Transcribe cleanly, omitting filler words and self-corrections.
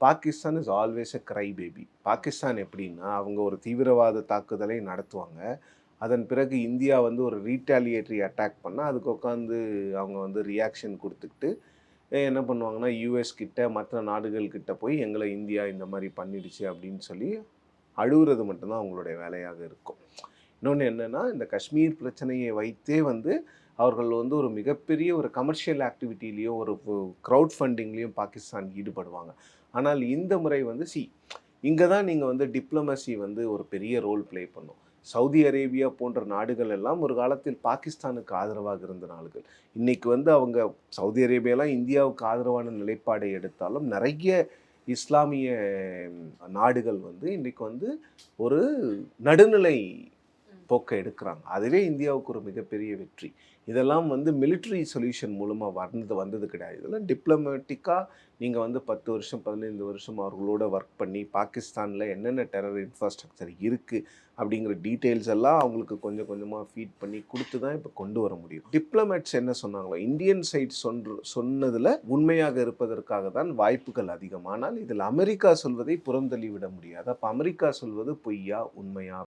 Pakistan is always a cry baby. Pakistan எப்படின்னா, அவங்க ஒரு தீவிரவாத தாக்குதலை நடத்துவாங்க. அதன் பிறகு இந்தியா வந்து ஒரு ரீட்டாலியேட்டரி அட்டாக் பண்ணால் அதுக்கு உட்காந்து அவங்க வந்து ரியாக்ஷன் கொடுத்துக்கிட்டு என்ன பண்ணுவாங்கன்னா, யூஎஸ் கிட்ட மற்ற நாடுகள் கிட்ட போய் எங்களை இந்தியா இந்த மாதிரி பண்ணிடுச்சு அப்படின்னு சொல்லி அழுகுறது மட்டும்தான் அவங்களுடைய வேலையாக இருக்கும். இன்னொன்று என்னென்னா, இந்த காஷ்மீர் பிரச்சனையை வைத்தே வந்து அவர்கள் வந்து ஒரு மிகப்பெரிய ஒரு கமர்ஷியல் ஆக்டிவிட்டிலையும் ஒரு க்ரௌட் ஃபண்டிங்லேயும் பாகிஸ்தான் ஈடுபடுவாங்க. ஆனால் இந்த முறை வந்து இங்கே தான் நீங்கள் வந்து டிப்ளமசி வந்து ஒரு பெரிய ரோல் ப்ளே பண்ணும். சவுதி அரேபியா போன்ற நாடுகள் எல்லாம் ஒரு காலத்தில் பாகிஸ்தானுக்கு ஆதரவாக இருந்த நாடுகள். இன்றைக்கி வந்து அவங்க சவுதி அரேபியாலாம் இந்தியாவுக்கு ஆதரவான நிலைப்பாடை எடுத்தாலும் நிறைய இஸ்லாமிய நாடுகள் வந்து இன்றைக்கி வந்து ஒரு நடுநிலை போக்கை எடுக்கிறாங்க. அதுவே இந்தியாவுக்கு ஒரு மிகப்பெரிய வெற்றி. இதெல்லாம் வந்து மிலிட்ரி சொல்யூஷன் மூலமாக வந்தது கிடையாது. இதெல்லாம் டிப்ளமேட்டிக்காக நீங்கள் வந்து 10 வருஷம் 15 வருஷம் அவர்களோட ஒர்க் பண்ணி பாகிஸ்தானில் என்னென்ன டெரர் இன்ஃப்ராஸ்ட்ரக்சர் இருக்குது அப்படிங்கிற டீட்டெயில்ஸ் எல்லாம் அவங்களுக்கு கொஞ்சம் கொஞ்சமாக ஃபீட் பண்ணி கொடுத்து தான் இப்போ கொண்டு வர முடியும். டிப்ளமேட்ஸ் என்ன சொன்னாங்களோ இந்தியன் சைட் சொன்னதில் உண்மையாக இருப்பதற்காக தான் வாய்ப்புகள் அதிகம். ஆனால் இதில் அமெரிக்கா சொல்வதை புறந்தள்ளி விட முடியாது. அப்போ அமெரிக்கா சொல்வது பொய்யா உண்மையா